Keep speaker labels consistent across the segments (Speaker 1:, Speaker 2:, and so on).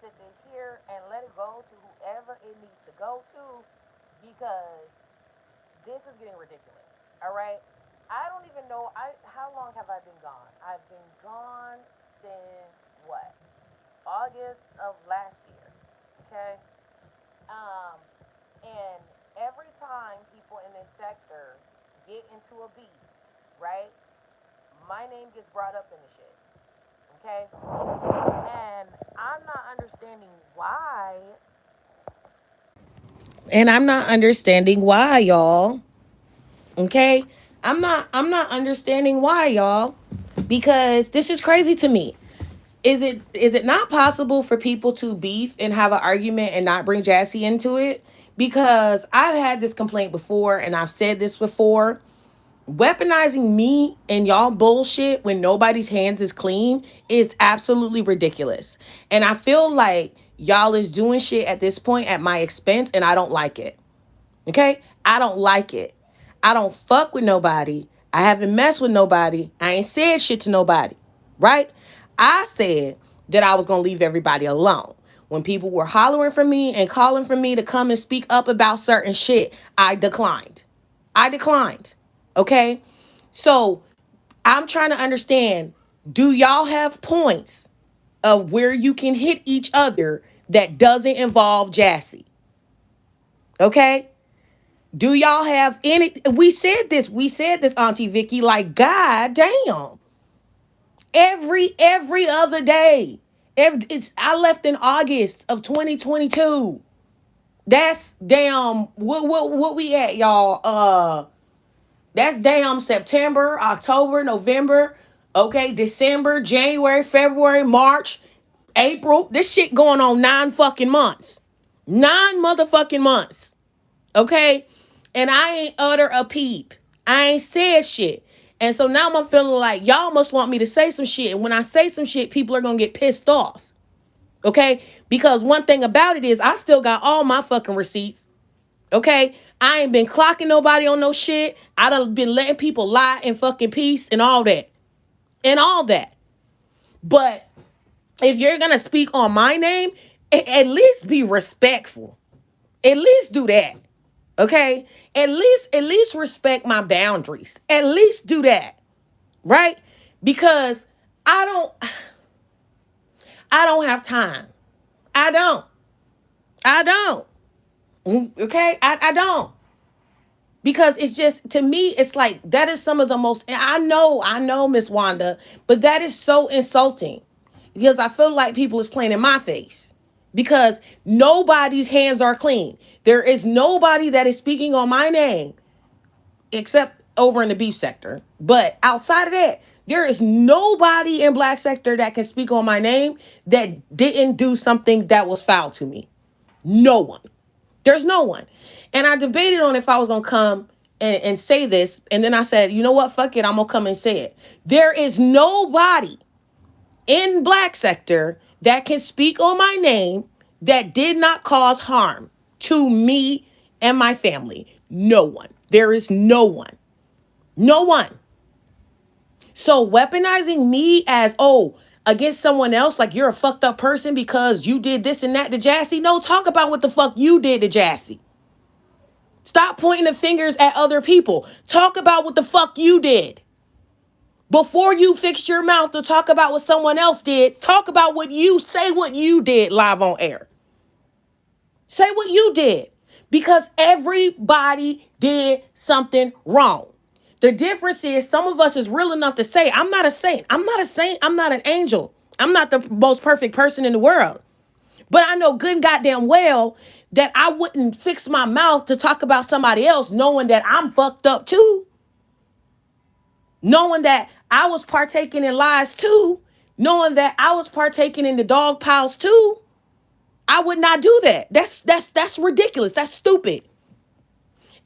Speaker 1: sit this here and let it go to whoever it needs to go to because this is getting ridiculous. All right. I don't even know. How long have I been gone? I've been gone since what? August of last year. Okay. Um, and every time people in this sector get into a beef, right? My name gets brought up in the shit. Okay. And I'm not understanding why. And I'm not understanding why, y'all. Okay? I'm not understanding why, y'all. Because this is crazy to me. Is it not possible for people to beef and have an argument and not bring Jassy into it? Because I've had this complaint before and I've said this before. Weaponizing me and y'all bullshit when nobody's hands is clean is absolutely ridiculous. And I feel like y'all is doing shit at this point at my expense and I don't like it. Okay? I don't like it. I don't fuck with nobody. I haven't messed with nobody. I ain't said shit to nobody. Right? I said that I was going to leave everybody alone. When people were hollering for me and calling for me to come and speak up about certain shit, I declined. I declined. Okay? So I'm trying to understand, do y'all have points of where you can hit each other that doesn't involve Jassy? Okay? Do y'all have any? We said this, Auntie Vicky, like, God damn. Every other day. I left in August of 2022. That's damn what we at, y'all. That's damn September, October, November, okay, December, January, February, March, April. This shit going on 9 fucking months. 9 motherfucking months. Okay? And I ain't utter a peep. I ain't said shit. And so now I'm feeling like y'all must want me to say some shit. And when I say some shit, people are gonna get pissed off. Okay? Because one thing about it is I still got all my fucking receipts. Okay? I ain't been clocking nobody on no shit. I done been letting people lie in fucking peace and all that. And all that. But if you're gonna speak on my name, at least be respectful. At least do that. Okay? At least respect my boundaries. At least do that. Right? Because I don't I don't have time. I don't. I don't. Okay? I don't. Because it's just, to me, it's like that is some of the most, I know, Miss Wanda, but that is so insulting. Because I feel like people is playing in my face. Because nobody's hands are clean. There is nobody that is speaking on my name except over in the beef sector. But outside of that, there is nobody in black sector that can speak on my name that didn't do something that was foul to me. No one. There's no one. And I debated on if I was going to come and say this. And then I said, you know what? Fuck it. I'm going to come and say it. There is nobody in black sector that can speak on my name that did not cause harm to me and my family. No one. There is no one. No one. So weaponizing me as, oh, against someone else, like you're a fucked up person because you did this and that to Jassy. No, talk about what the fuck you did to Jassy. Stop pointing the fingers at other people. Talk about what the fuck you did. Before you fix your mouth to talk about what someone else did, talk about what you did live on air. Say what you did. Because everybody did something wrong. The difference is some of us is real enough to say, I'm not a saint. I'm not a saint. I'm not an angel. I'm not the most perfect person in the world. But I know good and goddamn well that I wouldn't fix my mouth to talk about somebody else knowing that I'm fucked up too. Knowing that I was partaking in lies too. Knowing that I was partaking in the dog piles too. I would not do that. That's ridiculous. That's stupid.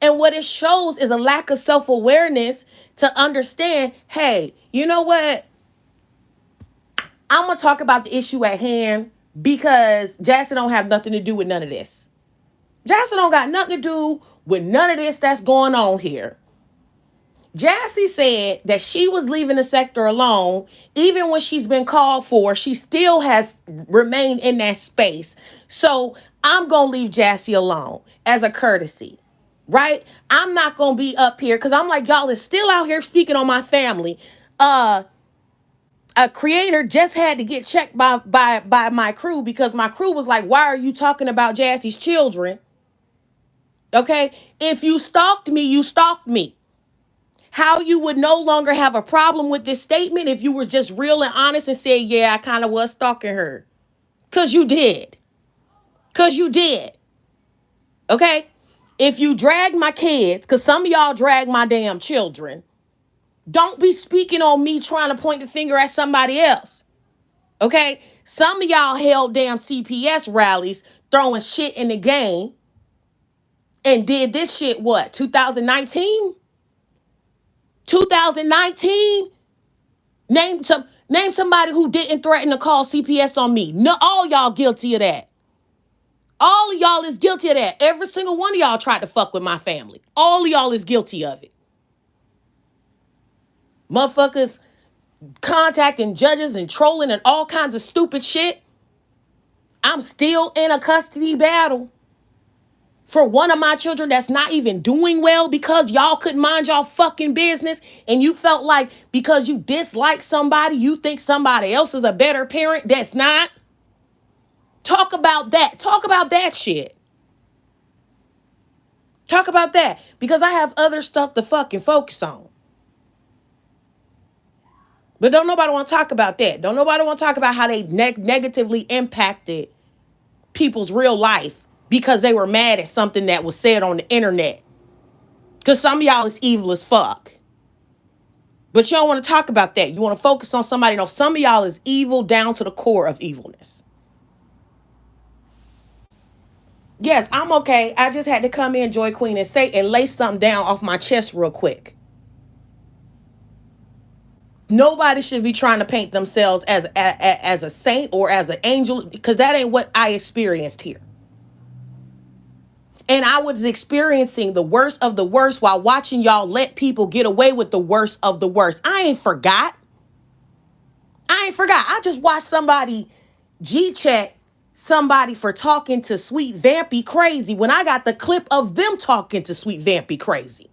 Speaker 1: And what it shows is a lack of self-awareness to understand, hey, you know what? I'm going to talk about the issue at hand because Jackson don't have nothing to do with none of this. Jackson don't got nothing to do with none of this that's going on here. Jassy said that she was leaving the sector alone. Even when she's been called for, she still has remained in that space. So I'm going to leave Jassy alone as a courtesy, right? I'm not going to be up here because I'm like, y'all is still out here speaking on my family. A creator just had to get checked by my crew because my crew was like, why are you talking about Jassy's children? Okay? If you stalked me, you stalked me. How you would no longer have a problem with this statement if you were just real and honest and said, yeah, I kind of was stalking her. Because you did. Because you did. Okay? If you drag my kids, because some of y'all drag my damn children, don't be speaking on me trying to point the finger at somebody else. Okay? Some of y'all held damn CPS rallies throwing shit in the game and did this shit, what, 2019? 2019? Name somebody who didn't threaten to call CPS on me. No, all y'all guilty of that. All of y'all is guilty of that. Every single one of y'all tried to fuck with my family. All of y'all is guilty of it. Motherfuckers contacting judges and trolling and all kinds of stupid shit. I'm still in a custody battle for one of my children that's not even doing well because y'all couldn't mind y'all fucking business and you felt like because you dislike somebody, you think somebody else is a better parent. That's not. Talk about that. Talk about that shit. Talk about that because I have other stuff to fucking focus on. But don't nobody want to talk about that. Don't nobody want to talk about how they negatively impacted people's real life because they were mad at something that was said on the internet. Because some of y'all is evil as fuck. But you don't want to talk about that. You want to focus on somebody. No, some of y'all is evil down to the core of evilness. Yes, I'm okay. I just had to come in, Joy Queen, and lay something down off my chest real quick. Nobody should be trying to paint themselves as a saint or as an angel because that ain't what I experienced here. And I was experiencing the worst of the worst while watching y'all let people get away with the worst of the worst. I ain't forgot. I just watched somebody G-check somebody for talking to Sweet Vampy crazy when I got the clip of them talking to Sweet Vampy crazy.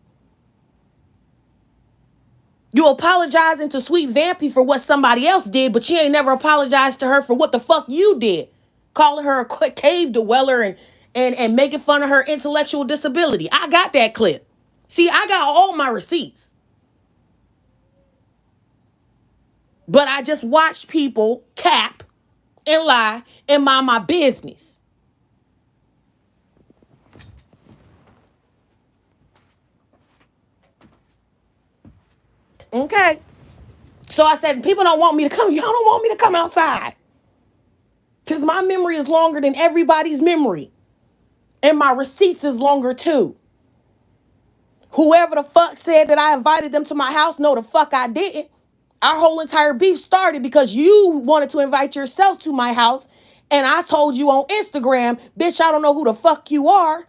Speaker 1: You apologizing to Sweet Vampy for what somebody else did, but you ain't never apologized to her for what the fuck you did. Calling her a cave dweller and making fun of her intellectual disability. I got that clip. See, I got all my receipts. But I just watched people cap and lie and mind my business. Okay. So I said, people don't want me to come. Y'all don't want me to come outside. Because my memory is longer than everybody's memory. And my receipts is longer too. Whoever the fuck said that I invited them to my house, no, the fuck I didn't. Our whole entire beef started because you wanted to invite yourselves to my house. And I told you on Instagram, bitch, I don't know who the fuck you are.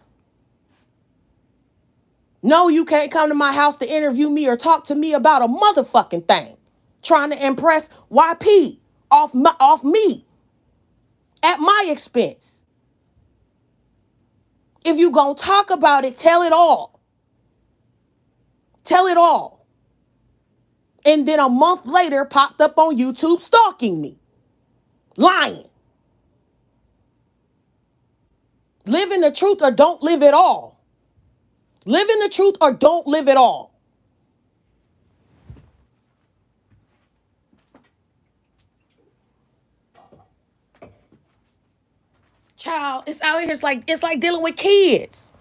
Speaker 1: No, you can't come to my house to interview me or talk to me about a motherfucking thing. Trying to impress YP off me at my expense. If you gonna talk about it, tell it all. Tell it all. And then a month later, popped up on YouTube stalking me. Lying. Living the truth or don't live at all. Living the truth or don't live at all. Child, it's out here. It's like dealing with kids.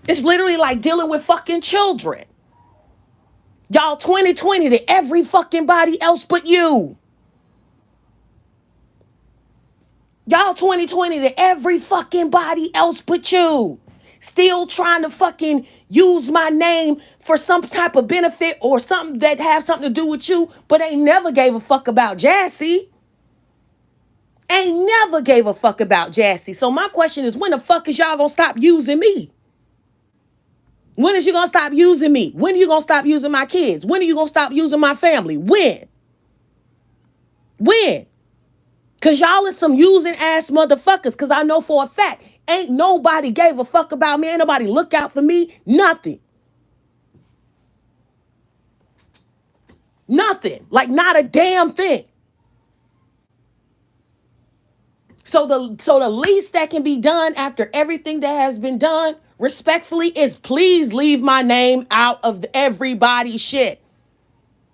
Speaker 1: It's literally like dealing with fucking children. Y'all 2020 to every fucking body else but you. Y'all 2020 to every fucking body else but you. Still trying to fucking use my name for some type of benefit or something that have something to do with you, but ain't never gave a fuck about Jassy. Ain't never gave a fuck about Jassy. So my question is, when the fuck is y'all gonna stop using me? When is you going to stop using me? When are you going to stop using my kids? When are you going to stop using my family? When? When? Because y'all is some using ass motherfuckers. Because I know for a fact, ain't nobody gave a fuck about me. Ain't nobody look out for me. Nothing. Nothing. Like not a damn thing. So the least that can be done after everything that has been done, respectfully, is please leave my name out of everybody's shit.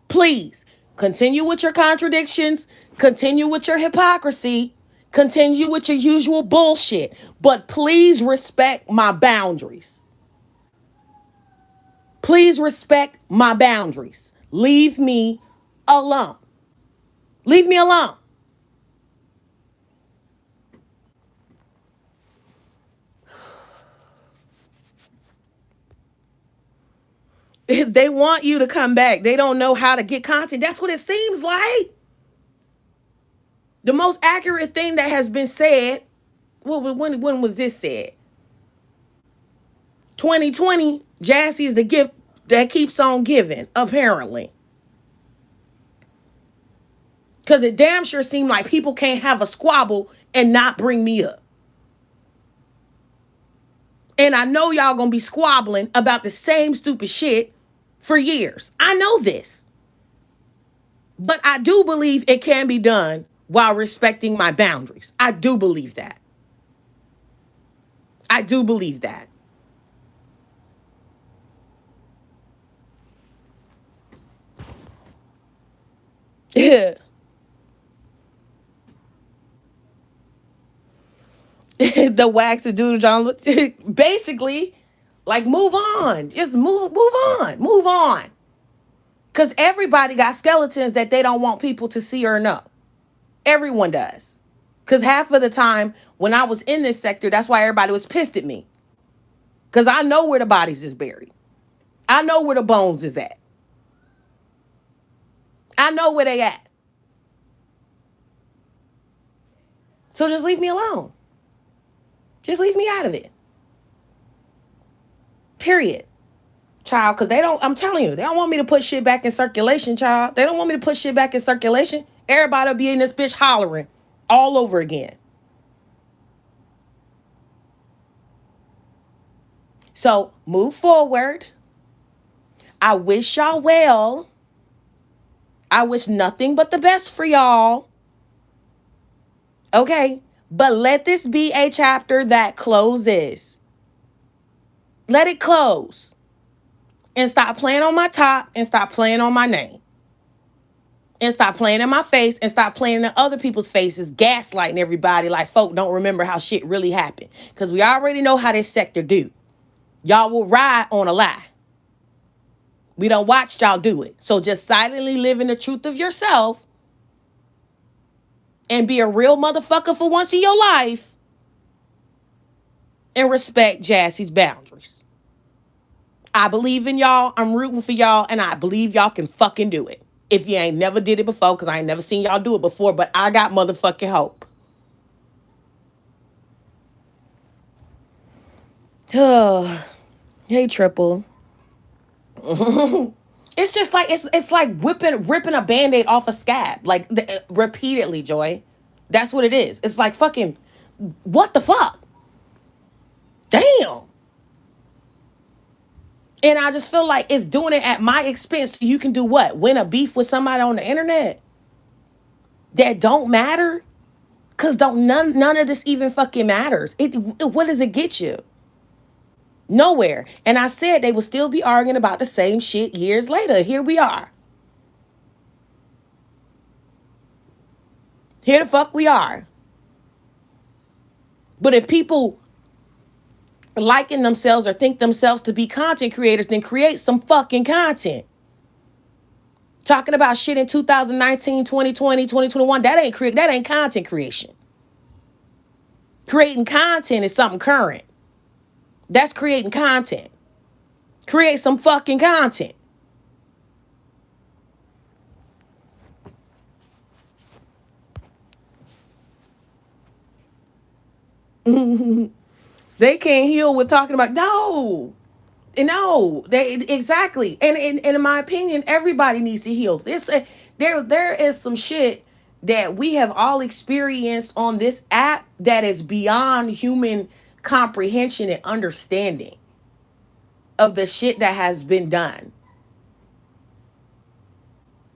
Speaker 1: Please continue with your contradictions, continue with your hypocrisy, continue with your usual bullshit, but please respect my boundaries. Please respect my boundaries. Leave me alone. Leave me alone. They want you to come back. They don't know how to get content. That's what it seems like. The most accurate thing that has been said, well, when was this said? 2020, Jassy is the gift that keeps on giving, apparently. Because it damn sure seemed like people can't have a squabble and not bring me up. And I know y'all gonna be squabbling about the same stupid shit for years. I know this. But I do believe it can be done while respecting my boundaries. I do believe that. I do believe that. Yeah. The wax and doodle John. Basically, like move on. Just move on. Move on. Because everybody got skeletons that they don't want people to see or know. Everyone does. Because half of the time when I was in this sector, that's why everybody was pissed at me. Because I know where the bodies is buried. I know where the bones is at. I know where they at. So just leave me alone. Just leave me out of it. Period. Child, because they don't, I'm telling you, they don't want me to put shit back in circulation, child. They don't want me to put shit back in circulation. Everybody will be in this bitch hollering all over again. So move forward. I wish y'all well. I wish nothing but the best for y'all. Okay. But let this be a chapter that closes. Let it close. And stop playing on my top and stop playing on my name. And stop playing in my face and stop playing in other people's faces, gaslighting everybody like folk don't remember how shit really happened. Because we already know how this sector do. Y'all will ride on a lie. We don't watch y'all do it. So just silently live in the truth of yourself and be a real motherfucker for once in your life and respect Jassy's boundaries. I believe in y'all. I'm rooting for y'all and I believe y'all can fucking do it. If you ain't never did it before, because I ain't never seen y'all do it before, but I got motherfucking hope. Hey, Triple. It's just like it's like ripping a band-aid off a scab, like repeatedly, Joy. That's what it is. It's like fucking what the fuck? Damn. And I just feel like it's doing it at my expense. You can do what? Win a beef with somebody on the internet that don't matter? Cause none of this even fucking matters. What does it get you? Nowhere. And I said they would still be arguing about the same shit years later. Here we are. Here the fuck we are. But if people liken themselves or think themselves to be content creators, then create some fucking content. Talking about shit in 2019, 2020, 2021, that ain't content creation. Creating content is something current. That's creating content. Create some fucking content. They can't heal with talking about, no. No, they exactly. And in my opinion, everybody needs to heal. There is some shit that we have all experienced on this app that is beyond human comprehension and understanding of the shit that has been done.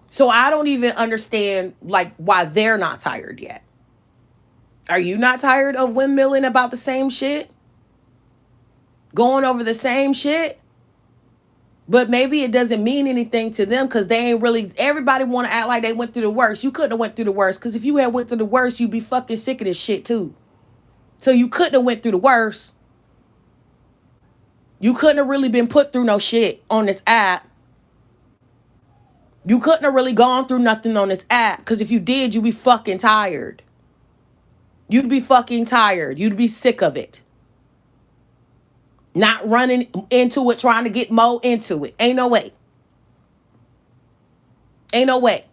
Speaker 1: So I don't even understand like why they're not tired yet. Are you not tired of windmilling about the same shit? Going over the same shit? But maybe it doesn't mean anything to them because they ain't really. Everybody want to act like they went through the worst. You couldn't have went through the worst because if you had went through the worst, you'd be fucking sick of this shit too. So you couldn't have went through the worst. You couldn't have really been put through no shit on this app. You couldn't have really gone through nothing on this app because if you did, you'd be fucking tired. You'd be fucking tired. You'd be sick of it. Not running into it, trying to get more into it. Ain't no way. Ain't no way.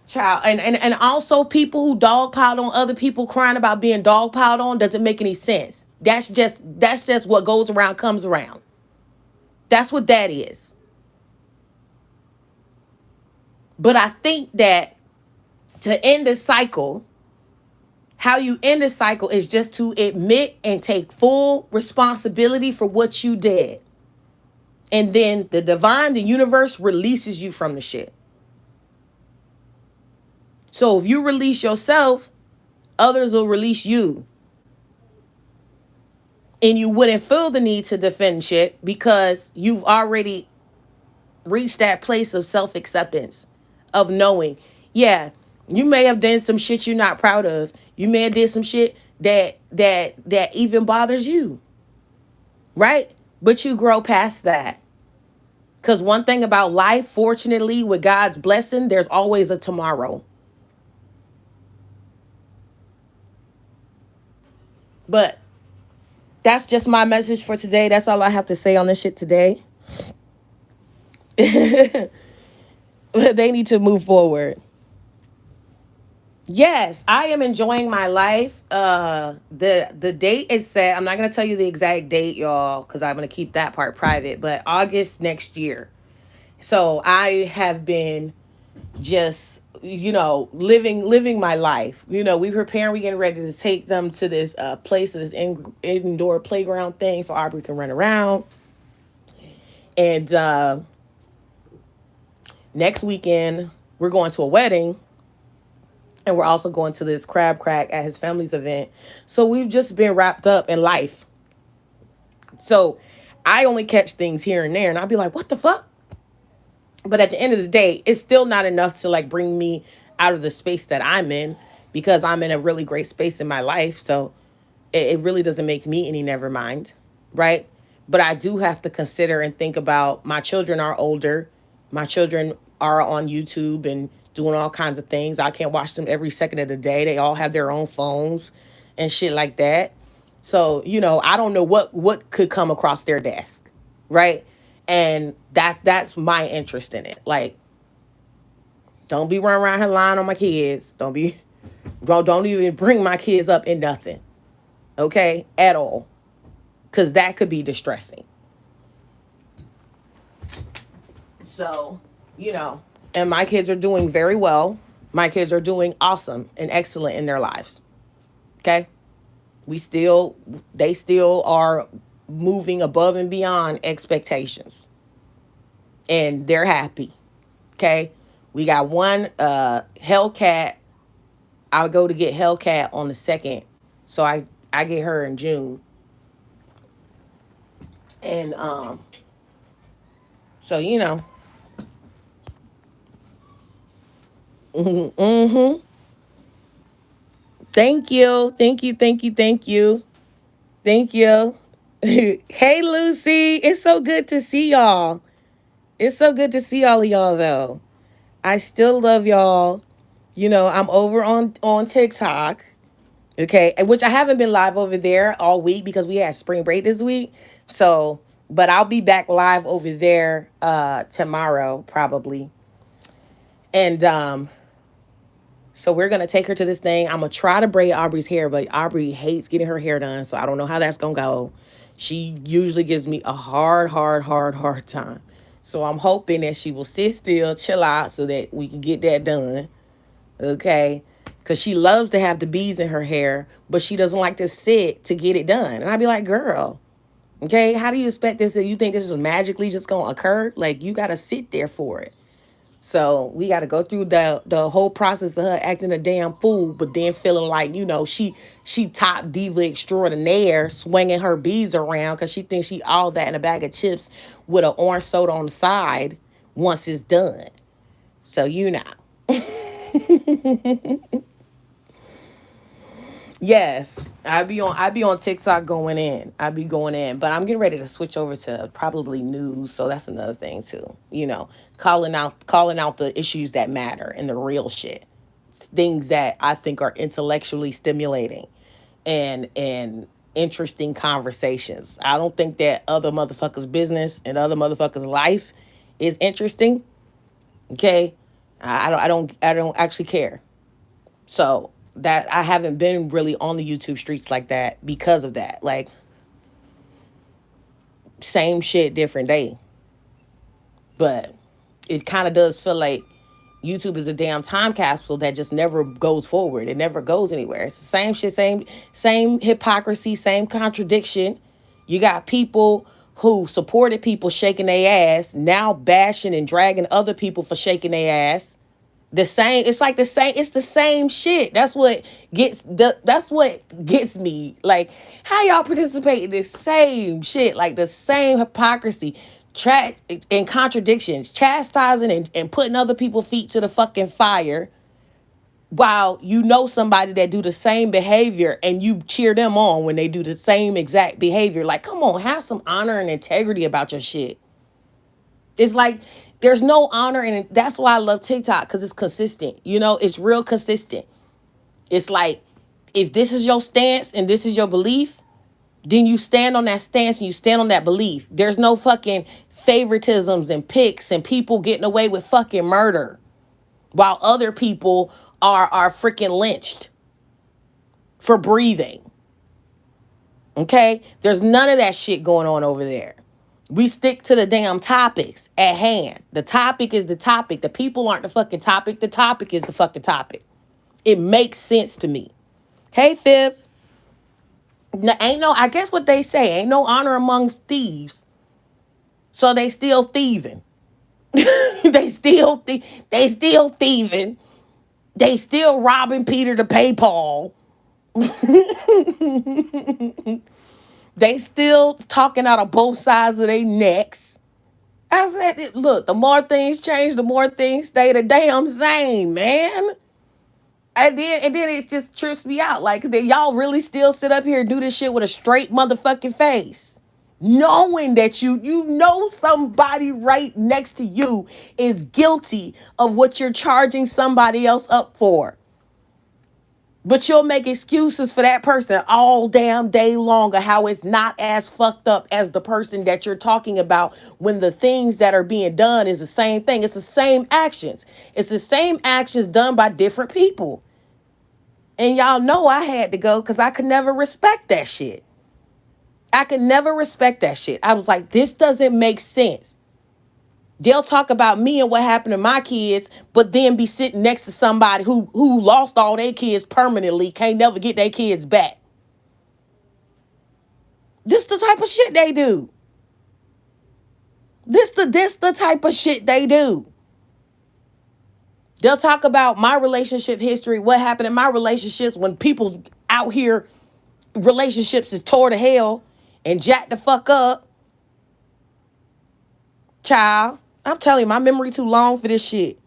Speaker 1: Child, and also people who dogpiled on other people crying about being dogpiled on doesn't make any sense. That's just what goes around comes around. That's what that is. But I think that to end the cycle, how you end the cycle is just to admit and take full responsibility for what you did. And then the divine, the universe releases you from the shit. So if you release yourself, others will release you. And you wouldn't feel the need to defend shit because you've already reached that place of self-acceptance, of knowing, yeah, you may have done some shit you're not proud of. You may have did some shit that even bothers you. Right? But you grow past that. Because one thing about life, fortunately, with God's blessing, there's always a tomorrow. But that's just my message for today. That's all I have to say on this shit today. They need to move forward. Yes, I am enjoying my life. The date is set. I'm not gonna tell you the exact date, y'all, because I'm gonna keep that part private. But August next year. So I have been just living my life. We preparing, we getting ready to take them to this place, this indoor playground thing so Aubrey can run around. And next weekend we're going to a wedding, and we're also going to this crab crack at his family's event. So we've just been wrapped up in life. So I only catch things here and there, and I'll be like, what the fuck? But at the end of the day, it's still not enough to like bring me out of the space that I'm in, because I'm in a really great space in my life. So it really doesn't make me any never mind, right? But I do have to consider and think about my children are older. My children are on YouTube and doing all kinds of things. I can't watch them every second of the day. They all have their own phones and shit like that. So, I don't know what could come across their desk, right? And that's my interest in it. Like, don't be running around here lying on my kids. Don't even bring my kids up in nothing. Okay? At all. Because that could be distressing. So, and my kids are doing very well. My kids are doing awesome and excellent in their lives. Okay? They still are moving above and beyond expectations. And they're happy. Okay? We got one Hellcat. I'll go to get Hellcat on the 2nd. So I get her in June. And so mm-hmm. Thank you. Thank you. Thank you. Thank you. Thank you. Hey Lucy, it's so good to see y'all. It's so good to see all of y'all though. I still love y'all. I'm over on TikTok. Okay, which I haven't been live over there all week because we had spring break this week. So, but I'll be back live over there tomorrow probably. And So we're gonna take her to this thing. I'm gonna try to braid Aubrey's hair, but Aubrey hates getting her hair done, so I don't know how that's gonna go. She usually gives me a hard time. So I'm hoping that she will sit still, chill out, so that we can get that done. Okay? Because she loves to have the beads in her hair, but she doesn't like to sit to get it done. And I'd be like, girl, okay, how do you expect this? You think this is magically just gonna occur? Like, you gotta sit there for it. So we got to go through the whole process of her acting a damn fool, but then feeling like, she top diva extraordinaire, swinging her beads around because she thinks she all that in a bag of chips with an orange soda on the side once it's done. So Yes, I be on TikTok going in. I be going in, but I'm getting ready to switch over to probably news, so that's another thing too. Calling out the issues that matter and the real shit. Things that I think are intellectually stimulating and interesting conversations. I don't think that other motherfuckers' business and other motherfuckers' life is interesting. Okay? I don't actually care. So that I haven't been really on the YouTube streets like that because of that. Like, same shit, different day. But it kind of does feel like YouTube is a damn time capsule that just never goes forward. It never goes anywhere. It's the same shit, same hypocrisy, same contradiction. You got people who supported people shaking their ass now bashing and dragging other people for shaking their ass. The same, it's like the same, it's the same shit. That's what gets me. Like, how y'all participate in this same shit, like the same hypocrisy, and contradictions, chastising and putting other people's feet to the fucking fire, while you know somebody that do the same behavior and you cheer them on when they do the same exact behavior. Like, come on, have some honor and integrity about your shit. It's like there's no honor in it. That's why I love TikTok, because it's consistent. It's real consistent. It's like, if this is your stance and this is your belief, then you stand on that stance and you stand on that belief. There's no fucking favoritisms and picks and people getting away with fucking murder while other people are freaking lynched for breathing. Okay? There's none of that shit going on over there. We stick to the damn topics at hand. The topic is the topic. The people aren't the fucking topic. The topic is the fucking topic. It makes sense to me. Hey, Fifth. I guess what they say, ain't no honor amongst thieves. So they still thieving. They still thieving. They still robbing Peter to pay Paul. They still talking out of both sides of their necks. I said, look, the more things change, the more things stay the damn same, man. And then it just trips me out. Like, y'all really still sit up here and do this shit with a straight motherfucking face, knowing that you know somebody right next to you is guilty of what you're charging somebody else up for. But you'll make excuses for that person all damn day long of how it's not as fucked up as the person that you're talking about, when the things that are being done is the same thing. It's the same actions. It's the same actions done by different people. And y'all know I had to go because I could never respect that shit. I could never respect that shit. I was like, this doesn't make sense. They'll talk about me and what happened to my kids, but then be sitting next to somebody who lost all their kids permanently, can't never get their kids back. This the type of shit they do. This the type of shit they do. They'll talk about my relationship history, what happened in my relationships when people out here, relationships is tore to hell and jacked the fuck up. Child, I'm telling you, my memory too long for this shit.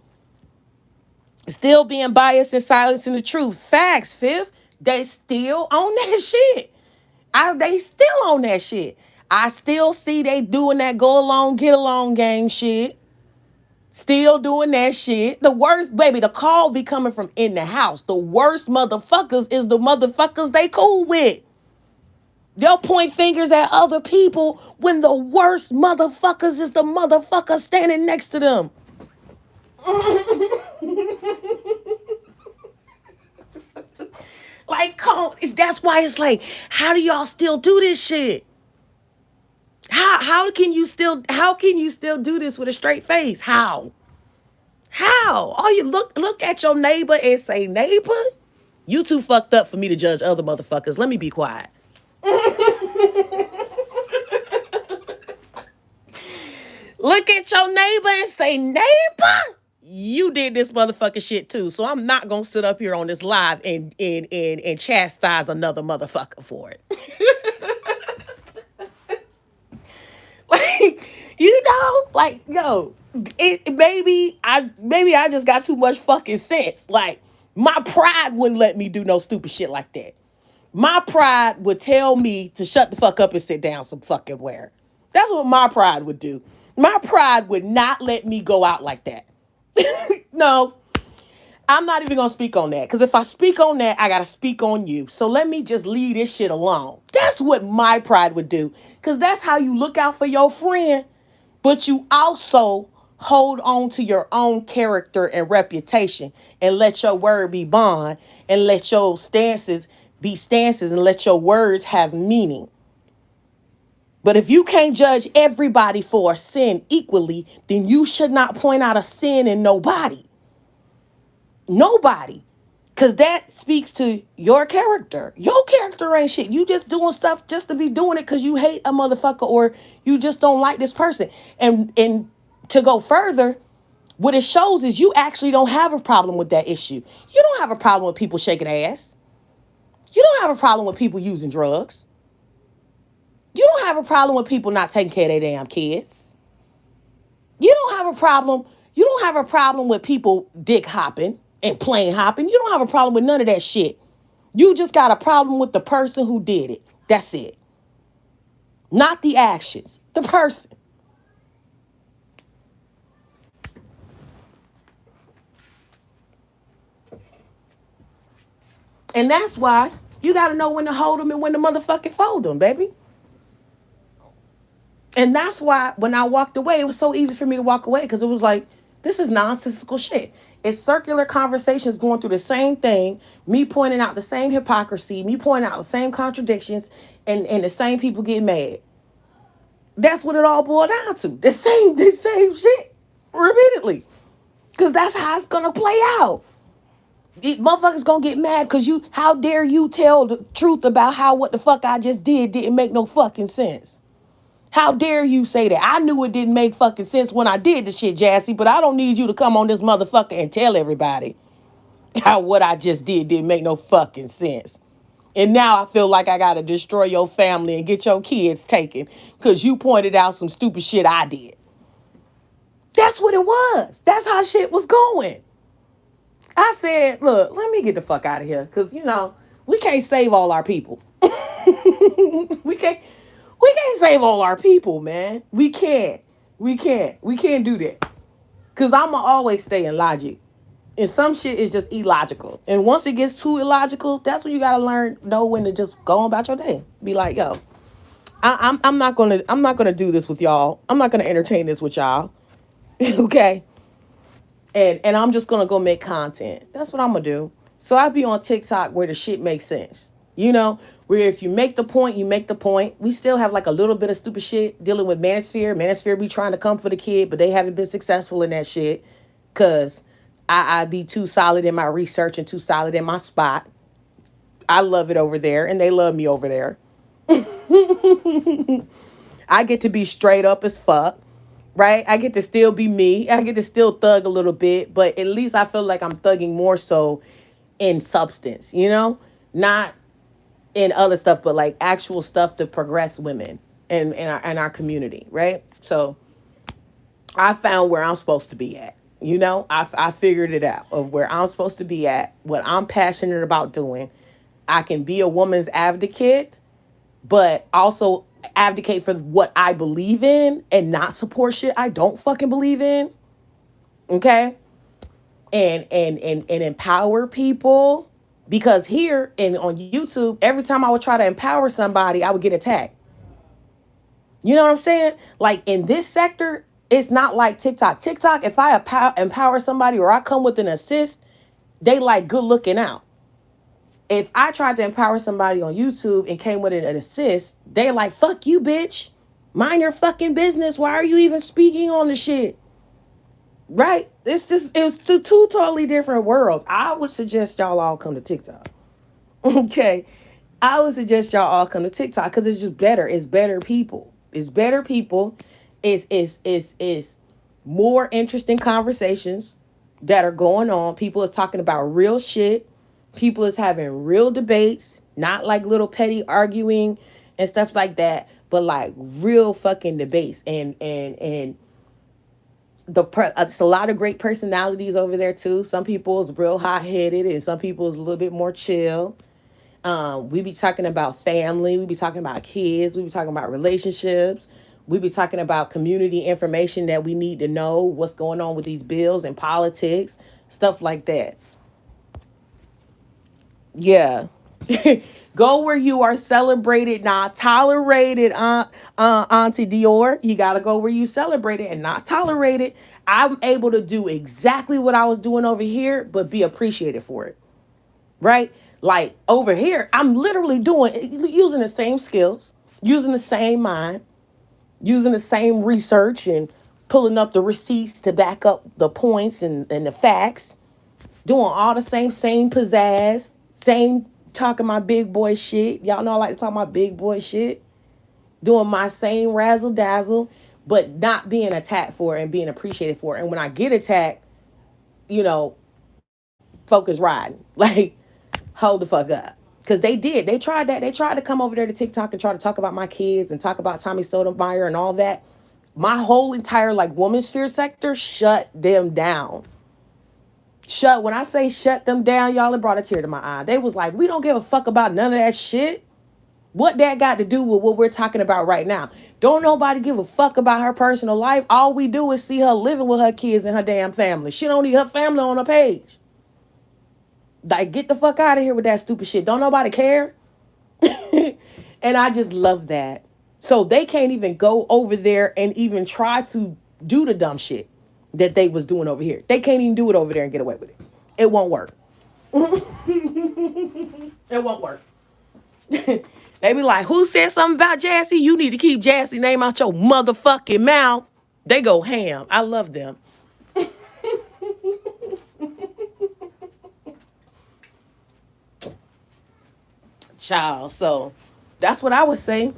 Speaker 1: Still being biased and silencing the truth. Facts, Fifth. They still on that shit. They still on that shit. I still see they doing that go along, get along gang shit. Still doing that shit. The worst, baby, the call be coming from in the house. The worst motherfuckers is the motherfuckers they cool with. They'll point fingers at other people when the worst motherfuckers is the motherfucker standing next to them. Like, that's why it's like, how do y'all still do this shit? How can you still do this with a straight face? How? All you look at your neighbor and say, neighbor, you too fucked up for me to judge other motherfuckers. Let me be quiet. Look at your neighbor and say, neighbor, you did this motherfucking shit too. So I'm not gonna sit up here on this live and chastise another motherfucker for it. Like, like, yo, maybe I just got too much fucking sense. Like, my pride wouldn't let me do no stupid shit like that. My pride would tell me to shut the fuck up and sit down some fucking where. That's what my pride would do. My pride would not let me go out like that. No, I'm not even gonna speak on that. Because if I speak on that, I gotta speak on you. So let me just leave this shit alone. That's what my pride would do. Because that's how you look out for your friend. But you also hold on to your own character and reputation. And let your word be bond. And let your stances be stances. And let your words have meaning. But if you can't judge everybody for a sin equally, then you should not point out a sin in nobody. Nobody. Because that speaks to your character. Your character ain't shit. You just doing stuff just to be doing it because you hate a motherfucker or you just don't like this person. And to go further, what it shows is you actually don't have a problem with that issue. You don't have a problem with people shaking ass. You don't have a problem with people using drugs. You don't have a problem with people not taking care of their damn kids. You don't have a problem. You don't have a problem with people dick hopping and plane hopping. You don't have a problem with none of that shit. You just got a problem with the person who did it. That's it. Not the actions. The person. And that's why you got to know when to hold them and when to motherfucking fold them, baby. And that's why when I walked away, it was so easy for me to walk away because it was like, this is nonsensical shit. It's circular conversations going through the same thing, me pointing out the same hypocrisy, me pointing out the same contradictions, and the same people get mad. That's what it all boiled down to. The same shit repeatedly. Because that's how it's going to play out. These motherfuckers going to get mad because how dare you tell the truth about what the fuck I just didn't make no fucking sense. How dare you say that? I knew it didn't make fucking sense when I did the shit, Jassy, but I don't need you to come on this motherfucker and tell everybody how what I just didn't make no fucking sense. And now I feel like I got to destroy your family and get your kids taken because you pointed out some stupid shit I did. That's what it was. That's how shit was going. I said, look, let me get the fuck out of here because, we can't save all our people. We can't save all our people, man. We can't do that. Because I'm going to always stay in logic. And some shit is just illogical. And once it gets too illogical, that's when you got to know when to just go on about your day. Be like, yo, I'm not gonna do this with y'all. I'm not gonna entertain this with y'all. Okay. And I'm just gonna go make content. That's what I'm gonna do. So I be on TikTok where the shit makes sense. Where if you make the point, you make the point. We still have like a little bit of stupid shit dealing with Manosphere. Manosphere be trying to come for the kid, but they haven't been successful in that shit. Cause I be too solid in my research and too solid in my spot. I love it over there and they love me over there. I get to be straight up as fuck. Right? I get to still be me. I get to still thug a little bit, but at least I feel like I'm thugging more so in substance, not in other stuff, but like actual stuff to progress women in our community, right? So I found where I'm supposed to be at. I figured it out of where I'm supposed to be at, what I'm passionate about doing. I can be a woman's advocate, but also advocate for what I believe in and not support shit I don't fucking believe in. Okay? And empower people. Because here and on YouTube, every time I would try to empower somebody, I would get attacked. You know what I'm saying? Like in this sector, it's not like TikTok. TikTok, if I empower somebody or I come with an assist, they like good looking out. If I tried to empower somebody on YouTube and came with an assist, they like, fuck you, bitch. Mind your fucking business. Why are you even speaking on the shit? Right? It's two totally different worlds. I would suggest y'all all come to TikTok. Okay. I would suggest y'all all come to TikTok because it's just better. It's better people. It's better people. It's more interesting conversations that are going on. People is talking about real shit. People is having real debates, not like little petty arguing and stuff like that, but like real fucking debates. And it's a lot of great personalities over there too. Some people is real hot headed, and some people is a little bit more chill. We be talking about family. We be talking about kids. We be talking about relationships. We be talking about community information that we need to know, what's going on with these bills and politics, stuff like that. Yeah. Go where you are celebrated, not tolerated, Auntie Dior. You got to go where you celebrated and not tolerated. I'm able to do exactly what I was doing over here, but be appreciated for it. Right? Like over here, I'm literally using the same skills, using the same mind, using the same research and pulling up the receipts to back up the points and the facts, doing all the same pizzazz, same talking my big boy shit. Y'all know I like to talk my big boy shit. Doing my same razzle dazzle, but not being attacked for it and being appreciated for it. And when I get attacked, you know, focus riding. Like, hold the fuck up. Because they did. They tried that. They tried to come over there to TikTok and try to talk about my kids and talk about Tommy Sotomayor and all that. My whole entire like woman's sphere sector shut them down. When I say shut them down, y'all, it brought a tear to my eye. They was like, we don't give a fuck about none of that shit. What that got to do with what we're talking about right now? Don't nobody give a fuck about her personal life. All we do is see her living with her kids and her damn family. She don't need her family on her page. Like, get the fuck out of here with that stupid shit. Don't nobody care. And I just love that. So they can't even go over there and even try to do the dumb shit that they was doing over here. They can't even do it over there and get away with it. It won't work. It won't work. They be like, who said something about Jassy? You need to keep Jassy name out your motherfucking mouth. They go ham. I love them. Child. So that's what I would say.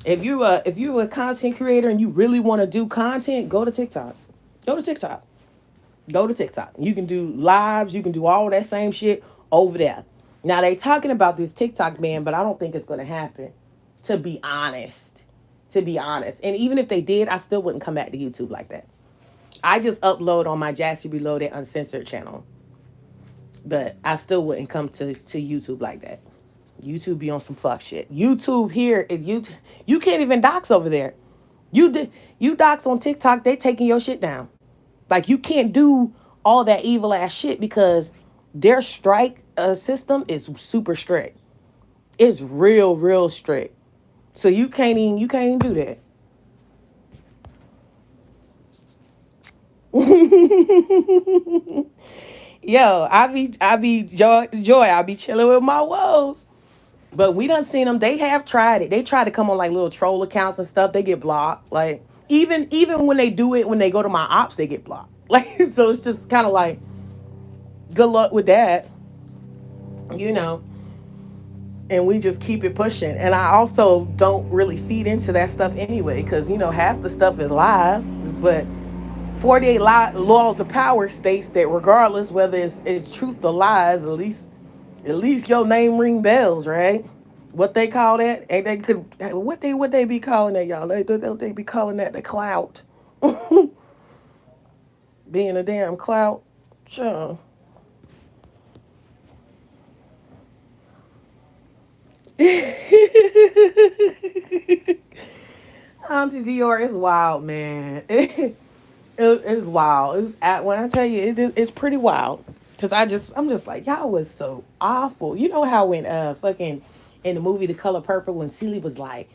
Speaker 1: If you're a content creator and you really want to do content, go to TikTok. Go to TikTok. Go to TikTok. You can do lives. You can do all that same shit over there. Now they talking about this TikTok ban, but I don't think it's going to happen. To be honest. To be honest. And even if they did, I still wouldn't come back to YouTube like that. I just upload on my Jassy Reloaded Uncensored channel. But I still wouldn't come to YouTube like that. YouTube be on some fuck shit. YouTube here, you can't even dox over there. You dox on TikTok, they taking your shit down. Like, you can't do all that evil ass shit because their strike system is super strict. It's real strict. So you can't even do that. Yo, I be joy. I be chilling with my woes. But we done seen them. They have tried it. They try to come on like little troll accounts and stuff. They get blocked. Like even when they do it, when they go to my ops, they get blocked. Like, so it's just kind of like, good luck with that, you know. And we just keep it pushing. And I also don't really feed into that stuff anyway, because half the stuff is lies. But 48 laws of power states that regardless whether it's truth or lies, at least your name ring bells, right? What they call that? And they could what they be calling that, y'all? They be calling that the clout. Being a damn clout. Sure. Auntie Dior is wild, man. It's wild. When I tell you, it's pretty wild. Cause I'm just like, y'all was so awful. You know how when fucking in the movie The Color Purple, when Celie was like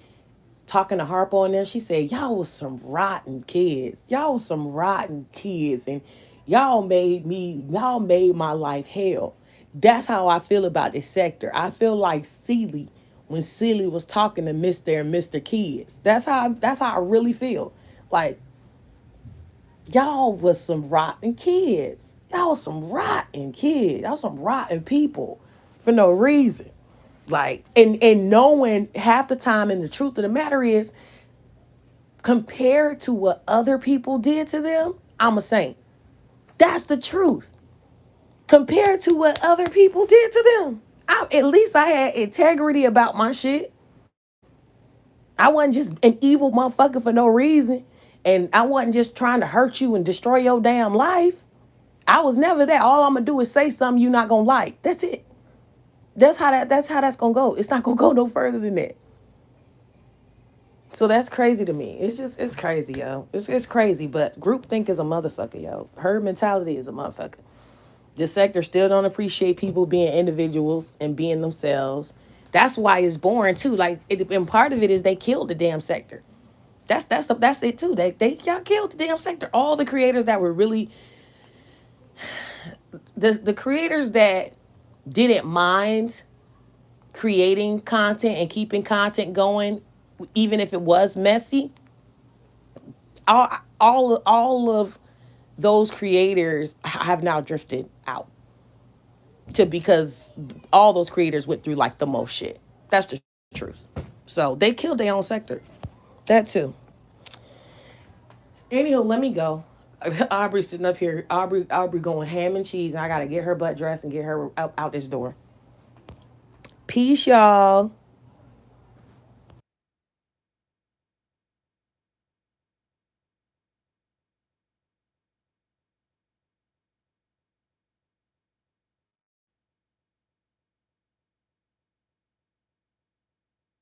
Speaker 1: talking to Harpo and them, she said, y'all was some rotten kids. Y'all was some rotten kids, and y'all made my life hell. That's how I feel about this sector. I feel like Celie when Celie was talking to Mr. and Mr. Kids. That's how I really feel. Like y'all was some rotten kids. Y'all was some rotten kids. Y'all some rotten people for no reason. Like and knowing half the time, and the truth of the matter is, compared to what other people did to them, I'm a saint. That's the truth. Compared to what other people did to them, at least I had integrity about my shit. I wasn't just an evil motherfucker for no reason. And I wasn't just trying to hurt you and destroy your damn life. I was never that. All I'm gonna do is say something you're not gonna like. That's it. That's how that's gonna go. It's not gonna go no further than that. So that's crazy to me. It's crazy, yo. It's crazy, but groupthink is a motherfucker, yo. Herd mentality is a motherfucker. This sector still don't appreciate people being individuals and being themselves. That's why it's boring too. Like, and part of it is they killed the damn sector. That's it too. They y'all killed the damn sector. All the creators that were really the creators that didn't mind creating content and keeping content going, even if it was messy. All of those creators have now drifted out to because all those creators went through like the most shit. That's the truth. So they killed their own sector. That too. Anyhow, let me go. Aubrey sitting up here. Aubrey going ham and cheese, and I gotta get her butt dressed and get her out this door. Peace, y'all.